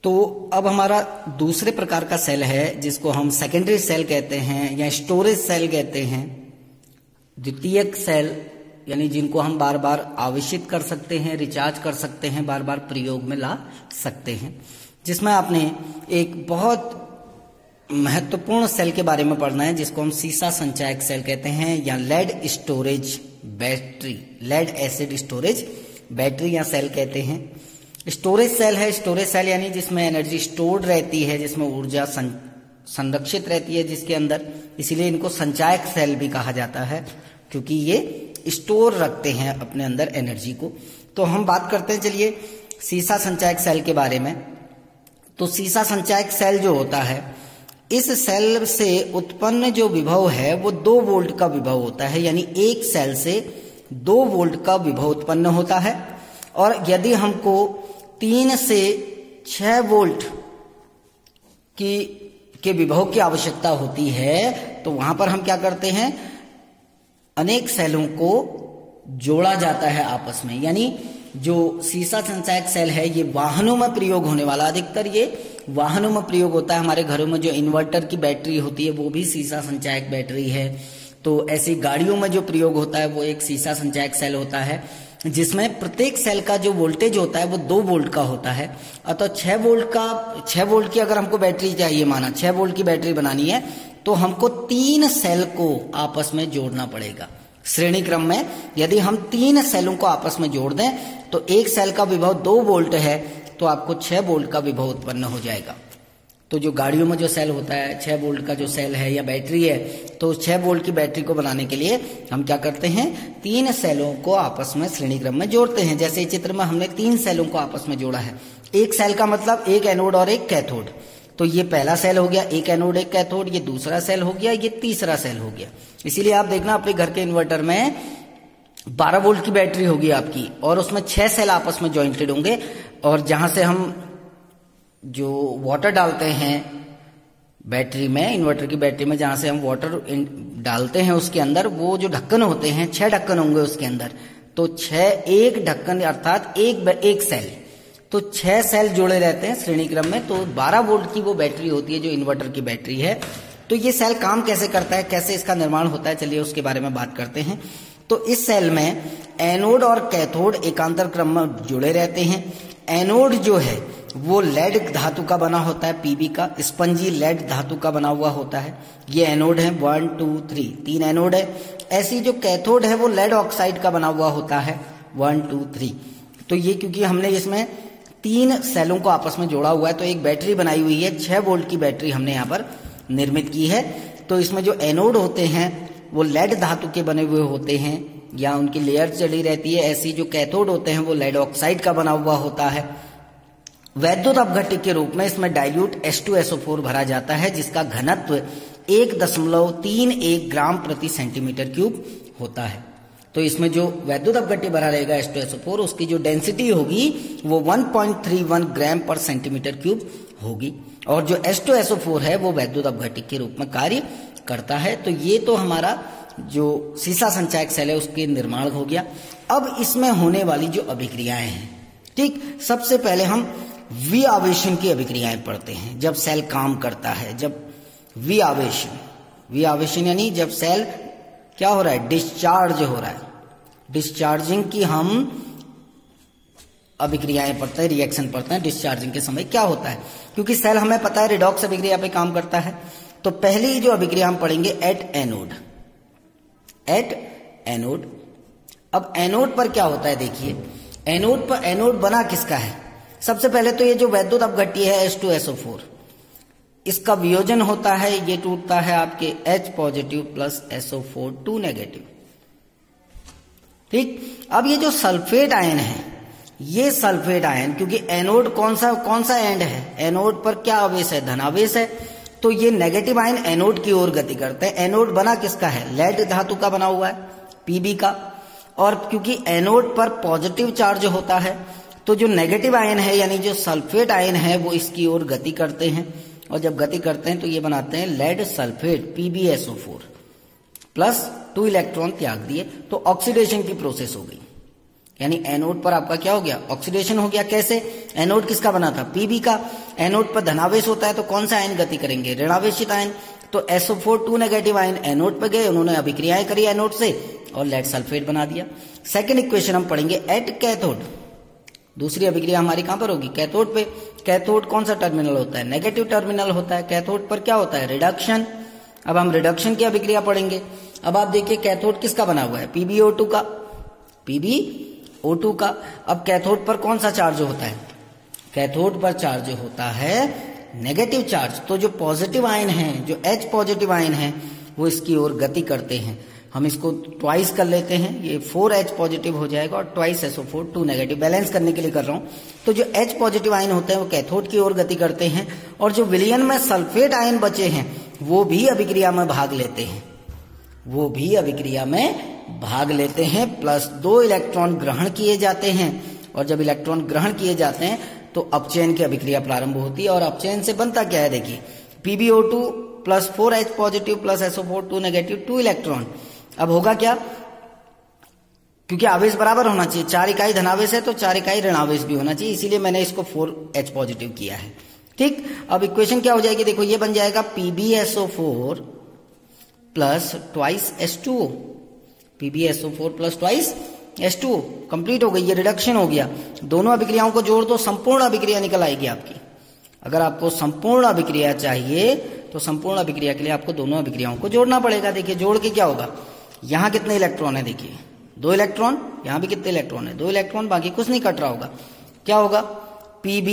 तो अब हमारा दूसरे प्रकार का सेल है जिसको हम सेकेंडरी सेल कहते हैं या स्टोरेज सेल कहते हैं। द्वितीयक सेल यानी जिनको हम बार बार आवेशित कर सकते हैं, रिचार्ज कर सकते हैं, बार बार प्रयोग में ला सकते हैं। जिसमें आपने एक बहुत महत्वपूर्ण सेल के बारे में पढ़ना है जिसको हम सीसा संचायक सेल कहते हैं या lead storage battery, lead acid storage battery या सेल कहते हैं। स्टोरेज सेल है, स्टोरेज सेल यानी जिसमें एनर्जी स्टोर्ड रहती है, जिसमें ऊर्जा संरक्षित रहती है जिसके अंदर, इसीलिए इनको संचायक सेल भी कहा जाता है क्योंकि ये स्टोर रखते हैं अपने अंदर एनर्जी को। तो हम बात करते हैं चलिए सीसा संचायक सेल के बारे में। तो सीसा संचायक सेल जो होता है, इस सेल से उत्पन्न जो विभव है वो 2 वोल्ट का विभव होता है, यानी एक सेल से 2 वोल्ट का विभव उत्पन्न होता है। और यदि हमको 3 से 6 वोल्ट के विभव की आवश्यकता होती है तो वहां पर हम क्या करते हैं, अनेक सेलों को जोड़ा जाता है आपस में। यानी जो सीसा संचायक सेल है ये वाहनों में प्रयोग होने वाला, अधिकतर ये वाहनों में प्रयोग होता है। हमारे घरों में जो इन्वर्टर की बैटरी होती है वो भी सीसा संचायक बैटरी है। तो ऐसी गाड़ियों में जो प्रयोग होता है वो एक सीसा संचायक सेल होता है जिसमें प्रत्येक सेल का जो वोल्टेज होता है वो 2 वोल्ट का होता है। अतः 6 वोल्ट की अगर हमको बैटरी चाहिए, माना 6 वोल्ट की बैटरी बनानी है तो हमको 3 सेल को आपस में जोड़ना पड़ेगा। श्रेणी क्रम में यदि हम 3 सेलों को आपस में जोड़ दें तो एक सेल का विभव 2 वोल्ट है तो आपको 6 वोल्ट का विभव उत्पन्न हो जाएगा। तो जो गाड़ियों में जो सेल होता है 6 वोल्ट का जो सेल है या बैटरी है, तो 6 वोल्ट की बैटरी को बनाने के लिए हम क्या करते हैं, 3 सेलों को आपस में श्रेणी क्रम में जोड़ते हैं। जैसे चित्र में हमने 3 सेलों को आपस में जोड़ा है। एक सेल का मतलब एक एनोड और एक कैथोड। तो ये पहला सेल हो गया, एक एनोड एक कैथोड, ये दूसरा सेल हो गया, ये तीसरा सेल हो गया। इसीलिए आप देखना अपने घर के इन्वर्टर में 12 वोल्ट की बैटरी होगी आपकी और उसमें 6 सेल आपस में ज्वाइंटेड होंगे और जहां से हम जो वाटर डालते हैं बैटरी में, इन्वर्टर की बैटरी में जहां से हम वाटर डालते हैं उसके अंदर वो जो ढक्कन होते हैं 6 ढक्कन होंगे उसके अंदर। तो 6 एक ढक्कन अर्थात एक सेल, तो 6 सेल जोड़े रहते हैं श्रेणी क्रम में। तो 12 वोल्ट की वो बैटरी होती है जो इन्वर्टर की बैटरी है। तो ये सेल काम कैसे करता है, कैसे इसका निर्माण होता है, चलिए उसके बारे में बात करते हैं। तो इस सेल में एनोड और कैथोड एकांतर क्रम में जुड़े रहते हैं। एनोड जो है वो लेड धातु का बना होता है, पीबी का, स्पंजी लेड धातु का बना हुआ होता है। ये एनोड है 1 2 3 एनोड है। ऐसी जो कैथोड है वो लेड ऑक्साइड का बना हुआ होता है 1 2 3। तो ये क्योंकि हमने इसमें 3 सेलों को आपस में जोड़ा हुआ है तो एक बैटरी बनाई हुई है, 6 वोल्ट की बैटरी हमने यहाँ पर निर्मित की है। तो इसमें जो एनोड होते हैं वो लेड धातु के बने हुए होते हैं या उनकी लेयर चली रहती है। ऐसी जो कैथोड होते हैं वो लेड ऑक्साइड का बना हुआ होता है। वैद्युत अपघट्य के रूप में इसमें डाइल्यूट H2SO4 भरा जाता है जिसका घनत्व 1.31 ग्राम प्रति सेंटीमीटर क्यूब होता है। तो इसमें जो वैद्युत अपघट्य भरा रहेगा H2SO4 उसकी जो डेंसिटी होगी वो 1.31 ग्राम पर सेंटीमीटर क्यूब होगी और जो H2SO4 है वो वैद्युत अपघट्य के रूप में कार्य करता है। तो ये तो हमारा जो सीसा संचायक सेल है उसके निर्माण हो गया। अब इसमें होने वाली जो अभिक्रियाएं हैं, ठीक, सबसे पहले हम विआवेशन की अभिक्रियाएं पढ़ते हैं। जब सेल काम करता है, जब विआवेशन यानी जब सेल क्या हो रहा है, डिस्चार्ज हो रहा है, डिस्चार्जिंग की हम अभिक्रियाएं पढ़ते हैं, रिएक्शन पढ़ते हैं। डिस्चार्जिंग के समय क्या होता है, क्योंकि सेल हमें पता है रिडॉक्स अभिक्रिया पे काम करता है। तो पहली जो अभिक्रिया हम पढ़ेंगे एट एनोड। अब एनोड पर क्या होता है, देखिए एनोड पर, एनोड बना किसका है, सबसे पहले तो ये जो वैद्युत अपघट्य है H2SO4 इसका वियोजन होता है, ये टूटता है आपके H positive plus SO4 2 negative, ठीक। अब ये जो सल्फेट आयन है, ये सल्फेट आयन, क्योंकि एनोड कौन सा एंड है, एनोड पर क्या आवेश है, धनावेश है, तो ये नेगेटिव आयन एनोड की ओर गति करते हैं। एनोड बना किसका है, लेड धातु का बना हुआ है, पीबी का, और क्योंकि एनोड पर पॉजिटिव चार्ज होता है तो जो नेगेटिव आयन है यानी जो सल्फेट आयन है वो इसकी ओर गति करते हैं और जब गति करते हैं तो ये बनाते हैं lead sulphate PbSO4 plus 2 electron त्याग दिए, तो ऑक्सीडेशन की प्रोसेस हो गई। यानी एनोड पर आपका क्या हो गया, ऑक्सीडेशन हो गया। कैसे, एनोड किसका बना था, पीबी का। एनोड पर धनावेश होता है तो कौन सा आयन गति करेंगे, ऋणावेशित आयन। तो SO4 2 नेगेटिव आयन एनोड पर गए, उन्होंने अभिक्रियाएं करी एनोड से और लेड सल्फेट बना दिया। सेकेंड इक्वेशन हम पढ़ेंगे एट कैथोड। दूसरी अभिक्रिया हमारी कहां पर होगी, कैथोड पे। कैथोड कौन सा टर्मिनल होता है, नेगेटिव टर्मिनल होता है। कैथोड पर क्या होता है, रिडक्शन। अब हम रिडक्शन की अभिक्रिया पढ़ेंगे। अब आप देखिए कैथोड किसका बना हुआ है, PbO2 का, PbO2 का। अब कैथोड पर कौन सा चार्ज होता है, कैथोड पर चार्ज होता है नेगेटिव चार्ज। तो जो पॉजिटिव आयन है, जो H पॉजिटिव आयन है, वो इसकी ओर गति करते हैं। हम इसको ट्वाइस कर लेते हैं, ये 4H पॉजिटिव हो जाएगा और ट्वाइस SO4 2 नेगेटिव, बैलेंस करने के लिए कर रहा हूं। तो जो H पॉजिटिव आयन होते हैं वो कैथोड की ओर गति करते हैं और जो विलयन में सल्फेट आयन बचे हैं वो भी अभिक्रिया में भाग लेते हैं, वो भी अभिक्रिया में भाग लेते हैं। प्लस 2 इलेक्ट्रॉन ग्रहण किए जाते हैं और जब इलेक्ट्रॉन ग्रहण किए जाते हैं तो अपचयन की अभिक्रिया प्रारंभ होती है। और अपचयन से बनता क्या है, देखिए PbO2 plus 4H positive plus SO4 2 negative 2 electron. अब होगा क्या, क्योंकि आवेश बराबर होना चाहिए, 4 इकाई धनावेश है तो 4 इकाई ऋणावेश भी होना चाहिए, इसीलिए मैंने इसको 4H पॉजिटिव किया है। ठीक, अब इक्वेशन क्या हो जाएगी, देखो ये बन जाएगा PbSO4 plus twice H2O, PbSO4 plus twice H2O। Complete हो गई, ये रिडक्शन हो गया। दोनों अभिक्रियाओं को जोड़ दो, संपूर्ण अभिक्रिया निकल आएगी आपकी। अगर आपको संपूर्ण अभिक्रिया चाहिए तो संपूर्ण अभिक्रिया के लिए आपको दोनों अभिक्रियाओं को जोड़ना पड़ेगा। देखिए जोड़ के क्या होगा, यहां कितने इलेक्ट्रॉन है, देखिए 2 इलेक्ट्रॉन, यहां भी कितने इलेक्ट्रॉन है, 2 इलेक्ट्रॉन, बाकी कुछ नहीं कट रहा होगा। क्या होगा, Pb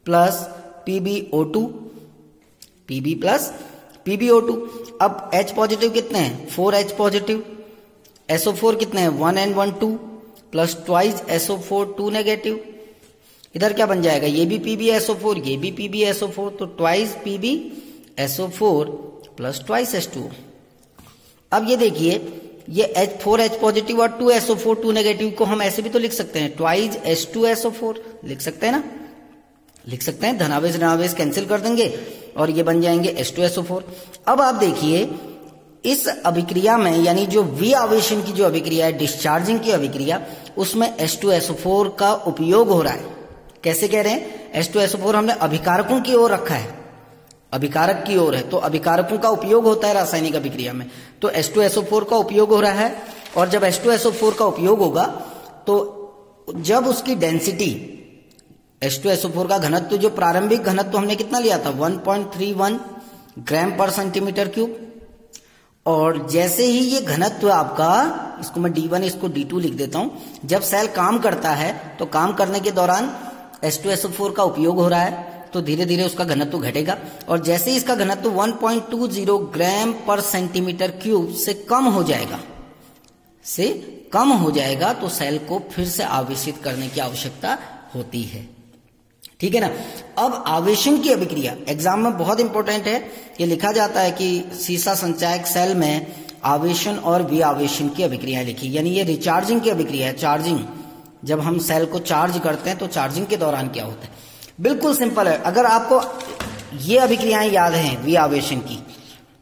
plus PbO2, Pb plus PbO2। अब H पॉजिटिव कितने हैं, 4H पॉजिटिव। SO4 कितने हैं, 1 and 1 2 plus twice SO4 2 negative. इधर क्या बन जाएगा, ये भी PbSO4, ये भी PbSO4, तो twice PbSO4 plus twice H2O। अब ये देखिए, ये 4H पॉजिटिव और 2 SO4 2 नेगेटिव को हम ऐसे भी तो लिख सकते हैं, ट्वाइस H2SO4 लिख सकते हैं ना, लिख सकते हैं। धनावेश ऋणावेश कैंसिल कर देंगे और ये बन जाएंगे H2SO4। अब आप देखिए इस अभिक्रिया में, यानी जो V आवेशन की जो अभिक्रिया है, डिस्चार्जिंग की अभिक्रिया, उसमें H2SO4 का उपयोग हो रहा है। कैसे कह रहे हैं, H2SO4 हमने अभिकारकों की ओर रखा है, अभिकारक की ओर है, तो अभिकारकों का उपयोग होता है रासायनिक अभिक्रिया में, तो H2SO4 का उपयोग हो रहा है। और जब H2SO4 का उपयोग होगा तो जब उसकी डेंसिटी, H2SO4 का घनत्व, जो प्रारंभिक घनत्व हमने कितना लिया था, 1.31 ग्राम पर सेंटीमीटर क्यूब। और जैसे ही ये घनत्व आपका, इसको मैं D1 इसको D2 लिख देता हूं, जब सेल काम करता है तो काम करने के दौरान H2SO4 का उपयोग हो रहा है तो धीरे धीरे उसका घनत्व घटेगा। और जैसे ही इसका घनत्व 1.20 ग्राम पर सेंटीमीटर क्यूब से कम हो जाएगा, तो सेल को फिर से आवेशित करने की आवश्यकता होती है। ठीक है ना। अब आवेशन की अभिक्रिया एग्जाम में बहुत इंपॉर्टेंट है, ये लिखा जाता है कि सीसा संचायक सेल में आवेशन और विआवेशन की अभिक्रिया लिखी, यानी ये रिचार्जिंग की अभिक्रिया है। चार्जिंग, जब हम सेल को चार्ज करते हैं तो चार्जिंग के दौरान क्या होता है, बिल्कुल सिंपल है। अगर आपको ये अभिक्रियाएं याद हैं विआवेशन की,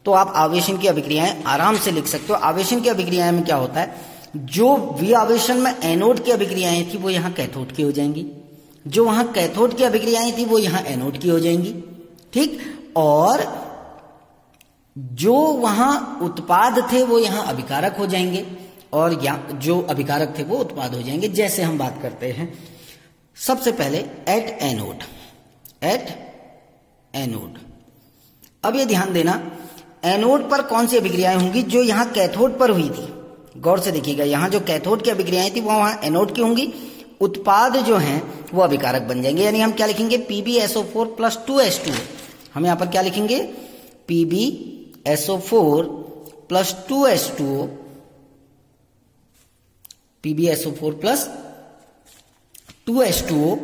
तो आप आवेशन की अभिक्रियाएं आराम से लिख सकते हो। आवेशन की अभिक्रियाएं में क्या होता है, जो विआवेशन में एनोड की अभिक्रियाएं थी वो यहाँ कैथोड की हो जाएंगी, जो वहां कैथोड की अभिक्रियाएं थी वो यहां एनोड की हो जाएंगी। ठीक, और जो वहां उत्पाद थे वो यहां अभिकारक हो जाएंगे और जो अभिकारक थे वो उत्पाद हो जाएंगे। जैसे हम बात करते हैं सबसे पहले एट एनोड। अब ये ध्यान देना, एनोड पर कौन सी अभिक्रियाएं होंगी, जो यहां कैथोड पर हुई थी। गौर से देखिएगा, यहां जो कैथोड की अभिक्रियाएं थी वो वहां एनोड की होंगी, उत्पाद जो हैं वो अभिकारक बन जाएंगे। यानी हम क्या लिखेंगे, PbSO4 प्लस 2H2O। हम यहां पर क्या लिखेंगे, PbSO4 plus 2H2O, PbSO4 plus 2H2O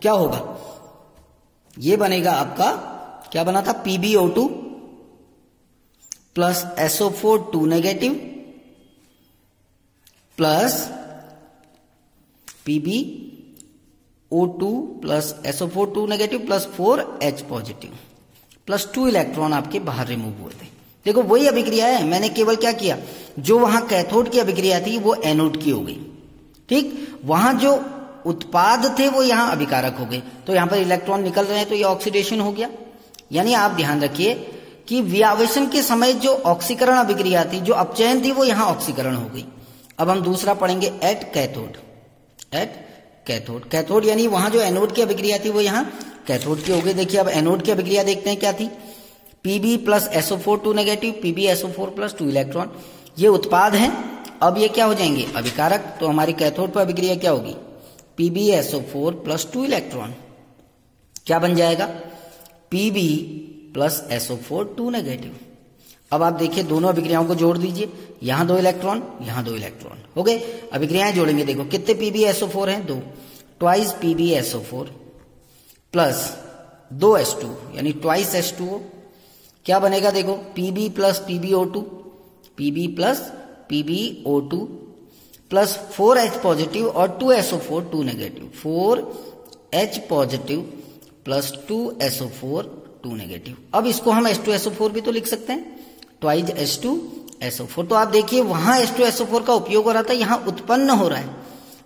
क्या होगा, ये बनेगा आपका, क्या बना था, PbO2 plus SO4 2 negative plus PbO2 plus SO4 2 negative plus 4H positive plus 2 electron आपके बाहर रिमूव हुए थे। देखो वही अभिक्रिया है, मैंने केवल क्या किया, जो वहां कैथोड की अभिक्रिया थी वो एनोड की हो गई, ठीक, वहां जो उत्पाद थे वो यहां अभिकारक हो गए, तो यहां पर इलेक्ट्रॉन निकल रहे हैं, तो ये ऑक्सीडेशन हो गया। यानी आप ध्यान रखिए कि विआवेशन के समय जो ऑक्सीकरण अभिक्रिया थी, जो अपचयन थी, वो यहां ऑक्सीकरण हो गई। अब हम दूसरा पढ़ेंगे at cathode. At cathode, cathode यानी वहां जो एनोड की अभिक्रिया थी वो यहां कैथोड की हो गई। देखिए अब एनोड की अभिक्रिया देखते हैं क्या थी। Pb plus SO4 2 negative, PbSO4 plus 2 electron, ये उत्पाद हैं। अब ये क्या हो जाएंगे, अभिकारक। तो हमारी कैथोड पर अभिक्रिया क्या होगी, PbSO4 प्लस 2 इलेक्ट्रॉन, क्या बन जाएगा, Pb प्लस SO4 2 नेगेटिव। अब आप देखिए दोनों अभिक्रियाओं को जोड़ दीजिए, यहां 2 इलेक्ट्रॉन, यहां 2 इलेक्ट्रॉन हो गए। अभिक्रियाएं जोड़ेंगे, देखो कितने PbSO4 हैं, 2, ट्वाइस PbSO4 प्लस 2H2 यानी ट्वाइस H2O, क्या बनेगा, देखो Pb plus PbO2, Pb plus PbO2 plus 4H positive और 2SO4 2 negative, 4H positive plus 2SO4 2 negative. अब इसको हम H2SO4 भी तो लिख सकते हैं, ट्वाइज H2SO4। तो आप देखिए वहां H2SO4 का उपयोग हो रहा था, यहां उत्पन्न हो रहा है,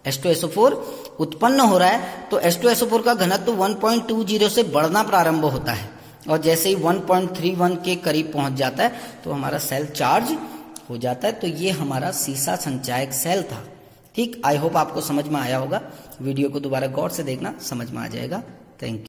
H2SO4 उत्पन्न हो रहा है। तो H2SO4 का घनत्व 1.20 से बढ़ना प्रारंभ होता है, और जैसे ही 1.31 के करीब पहुंच जाता है तो हमारा सेल चार्ज हो जाता है। तो ये हमारा सीसा संचायक सेल था। ठीक, आई होप आपको समझ में आया होगा। वीडियो को दोबारा गौर से देखना, समझ में आ जाएगा। Thank you.